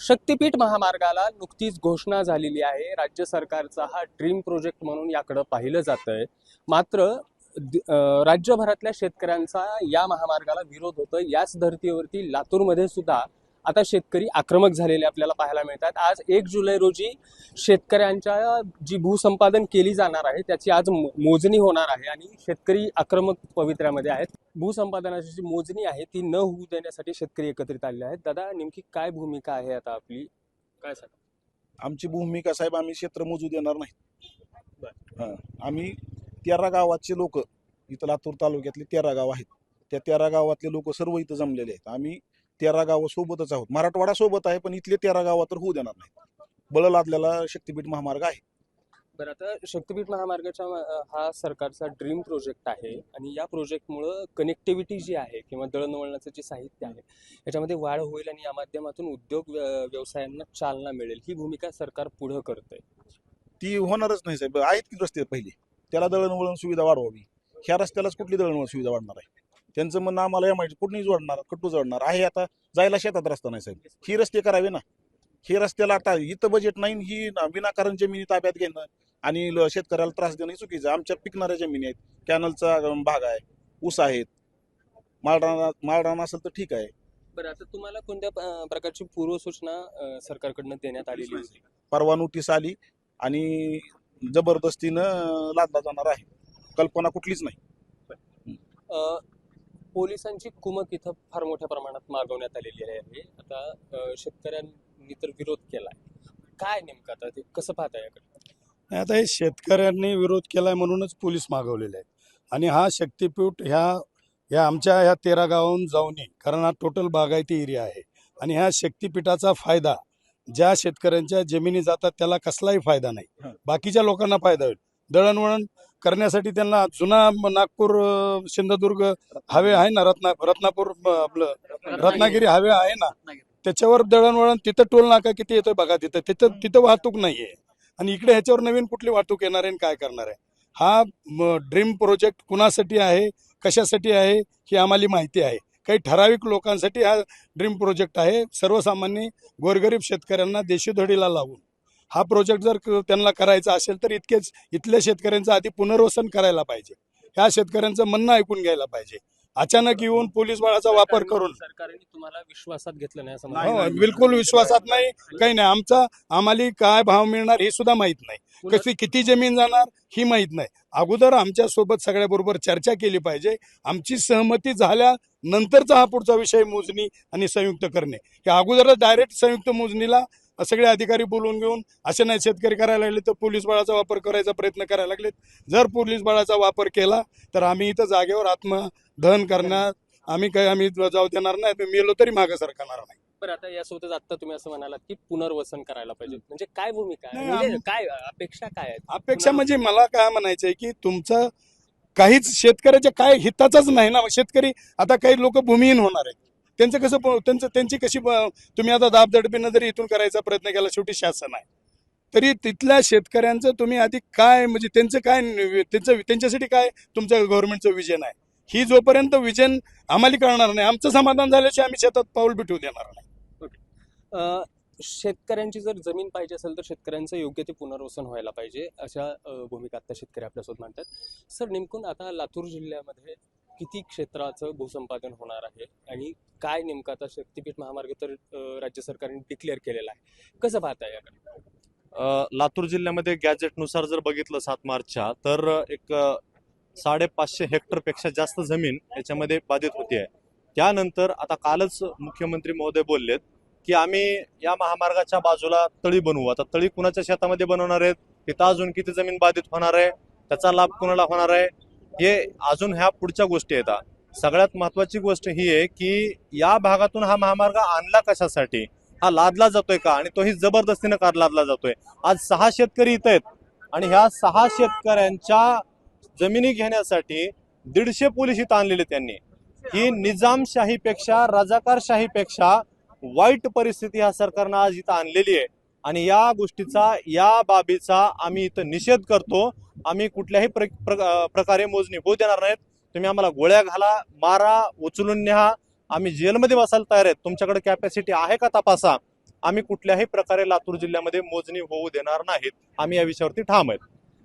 शक्तीपीठ महामार्गाला नुकतीच घोषणा झालेली आहे। राज्य सरकारचा हा ड्रीम प्रोजेक्ट म्हणून याकडे पाहिलं जातंय। मात्र राज्यभरातल्या शेतकऱ्यांचा या महामार्गाला विरोध होतोय। याच धर्तीवरती लातूरमध्ये सुद्धा आता शेतकरी आक्रमक झालेले आपल्याला पाहायला मिळतात। आज 1 जुलै रोजी शेतकऱ्यांच्या जी भूसंपादन केली जाणार आहे त्याची आज मोजणी होणार आहे आणि शेतकरी आक्रमक पवित्र्यामध्ये आहेत। भूसंपादनाची जी मोजणी आहे ती न होऊ देण्यासाठी शेतकरी एकत्रित आलेले आहेत। दादा, नेमकी काय भूमिका आहे आता आपली, काय सांगा? आमची भूमिका साहेब, आम्ही क्षेत्र मोजू देणार नाही। आम्ही 13 गावाचे लोक, इथं लातूर तालुक्यातले 13 गाव आहेत, त्या 13 गावातले लोक सर्व इथं जमलेले आहेत। आम्ही 13 गाव सोबतच आहोत। मराठवाडा सोबत आहे, पण इथले 13 गाव तर होऊ देणार नाही। बळ लादलेला शक्तीपीठ महामार्ग आहे। बरं, आता शक्तीपीठ महामार्गाचा हा सरकारचा ड्रीम प्रोजेक्ट आहे आणि या प्रोजेक्टमुळं कनेक्टिव्हिटी जी आहे किंवा दळणवळणाचं जे साहित्य आहे याच्यामध्ये वाढ होईल आणि या माध्यमातून उद्योग व्यवसायांना चालना मिळेल, ही भूमिका सरकार पुढे करतंय। ती होणारच नाही साहेब। आहेत की रस्ते पहिले, त्याला दळणवळण सुविधा वाढवावी। ह्या रस्त्यालाच कुठली दळणवळण सुविधा वाढणार आहे? त्यांचं म्हणणं आम्हाला या माहिती कुठली जोडणार, कट्टू जोडणार आहे। आता जायला शेतात रस्ता नाही साहेब, ही रस्ते करावे ना। हे रस्त्याला आता इथं बजेट नाही, ही विनाकारण जमिनी ताब्यात घेणं आणि शेतकऱ्याला त्रास देणं चुकीचं। आमच्या पिकणाऱ्या जमिनी आहेत, कॅनलचा भाग आहे, ऊस आहेत, माळरान असेल तर ठीक आहे। बरं, आता तुम्हाला कोणत्या प्रकारची पूर्वसूचना सरकारकडनं देण्यात आलेली आहे? परवा नोटीस आली आणि जबरदस्तीनं लादला जाणार आहे, कल्पना कुठलीच नाही। पोलिसांची कुमक इथं फार मोठ्या प्रमाणात मागवण्यात आलेली आहे। आता शेतकऱ्यांनी तर विरोध केलाय, काय नेमकं आता ते कसं पाहताय याकडे? आता हे शेतकऱ्यांनी विरोध केलाय म्हणूनच पोलीस मागवलेले आहेत आणि हा शक्तीपीठ ह्या आमच्या ह्या 13 गावाहून जाऊ नये, कारण हा टोटल बागायती एरिया आहे आणि ह्या शक्तीपीठाचा फायदा ज्या शेतकऱ्यांच्या जमिनी जातात त्याला कसलाही फायदा नाही, बाकीच्या लोकांना फायदा होईल। दळणवळण करण्यासाठी त्यांना जुना नागपूर सिंधुदुर्ग हायवे आहे ना, रत्नापूर आपलं रत्नागिरी हायवे आहे ना, त्याच्यावर दळणवळण, तिथं टोल नाका किती येतोय बघा, तिथं वाहतूक नाहीये आणि इकडे ह्याच्यावर नवीन कुठली वाहतूक येणार आहे आणि काय करणार आहे? हा ड्रीम प्रोजेक्ट कुणासाठी आहे, कशासाठी आहे ही आम्हाला माहिती आहे। काही ठराविक लोकांसाठी हा ड्रीम प्रोजेक्ट आहे। सर्वसामान्य गोरगरीब शेतकऱ्यांना देशीधडीला लावून हा प्रोजेक्ट जर त्यांना करायचा असेल तर इथल्या शेतकऱ्यांचं आधी पुनर्वसन करायला पाहिजे, ह्या शेतकऱ्यांचं म्हणणं ऐकून घ्यायला पाहिजे। अचानक येऊन पोलीस बळाचा वापर करून सरकारने तुम्हाला विश्वासात घेतलं नाही असं मला बिलकुल विश्वासात नाही, काही नाही। आम्हाला काय भाव मिळणार हे सुद्धा माहित नाही, किती जमीन जाणार ही माहित नाही। अगोदर आमच्या सोबत सगळ्या बरोबर चर्चा केली पाहिजे। आमची सहमती झाल्यानंतरचा हा पुढचा विषय मोजणी आणि संयुक्त करणे। हे अगोदरच डायरेक्ट संयुक्त मोजणीला सगळे अधिकारी बोलवून घेऊन असे नाही शेतकरी करायला लागले तर पोलीस बळाचा वापर करायचा प्रयत्न करायला लागलेत। जर पोलीस बळाचा वापर केला तर आम्ही इथं जागेवर आत्मदहन करणार, आम्ही जाऊ देणार नाही, मेलो तरी मागे सरकणार नाही। बरं, आता यासोबतच आता तुम्ही असं म्हणालात की पुनर्वसन करायला पाहिजे, म्हणजे काय भूमिका आहे, नाही, म्हणजे काय अपेक्षा काय आहे? अपेक्षा म्हणजे मला काय म्हणायचंय की तुमचं काहीच शेतकऱ्याच्या काय हिताचंच नाही ना। शेतकरी आता काही लोक भूमिहीन होणार आहेत, त्यांचं कसं त्यांची कशी तुम्ही आता दाबदडपीनं जरी इथून करायचा प्रयत्न केला, शेवटी शासन आहे, तरी तिथल्या शेतकऱ्यांचं तुम्ही आधी काय म्हणजे त्यांच्यासाठी काय तुमचं गव्हर्नमेंटचं विजन आहे, ही जोपर्यंत विजन आम्हाला कळणार नाही, आमचं समाधान झाल्याशिवाय आम्ही शेतात पाऊल बिठवू देणार नाही। शेतकऱ्यांची जर जमीन पाहिजे असेल तर शेतकऱ्यांचं योग्य ते पुनर्वसन व्हायला पाहिजे, अशा भूमिका आता शेतकरी आपल्यासोबत मांडतात। सर, नेमकून आता लातूर जिल्ह्यामध्ये किती क्षेत्राचं भूसंपादन होणार आहे आणि काय नेमकं आता शक्तीपीठ महामार्ग तर राज्य सरकारने डिक्लेअर केलेला आहे, कसं पाहताय याकडे? लातूर जिल्ह्यामध्ये गॅजेटनुसार जर बघितलं 7 मार्चच्या तर एक 550 हेक्टरपेक्षा जास्त जमीन याच्यामध्ये बाधित होती। त्यानंतर आता कालच मुख्यमंत्री महोदय बोललेत की आम्ही या महामार्गाच्या बाजूला तळी बनवू। आता तळी कुणाच्या शेतामध्ये बनवणार आहेत, तिथं अजून किती जमीन बाधित होणार आहे, त्याचा लाभ कुणाला होणार आहे, हे अजून ह्या पुढच्या गोष्टी आहेत। सगळ्यात महत्वाची गोष्ट ही आहे की या भागातून हा महामार्ग आणला कशासाठी, हा लादला जातोय का, आणि तोही जबरदस्तीनं का लादला जातोय। आज 6 शेतकरी इथं आहेत आणि ह्या 6 शेतकऱ्यांच्या जमिनी घेण्यासाठी 150 पोलीस इथं आणलेले त्यांनी। ही निजामशाहीपेक्षा, रजाकारशाहीपेक्षा वाईट परिस्थिती ह्या सरकारनं आज इथं आणलेली आहे आणि या गोष्टीचा, या बाबीचा आम्ही इथं निषेध करतो। आम्ही कुठल्याही प्रकारे मोजणी होऊ देणार नाहीत। तुम्ही आम्हाला गोळ्या घाला, मारा, उचलून न्या, आम्ही जेलमध्ये बसायला तयार आहेत। तुमच्याकडे कॅपॅसिटी आहे का तपासा। आम्ही कुठल्याही प्रकारे लातूर जिल्ह्यामध्ये मोजणी होऊ देणार नाहीत. आम्ही या विषयावरती ठाम आहेत.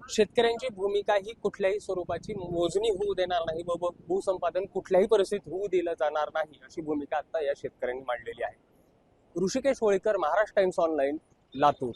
शेतकऱ्यांची भूमिका ही कुठल्याही स्वरूपाची मोजणी होऊ देणार नाही व भूसंपादन कुठल्याही परिस्थितीत होऊ दिलं जाणार नाही अशी भूमिका आता या शेतकऱ्यांनी मांडलेली आहे. Rishikesh Holkar, Maharashtra times online, Latur.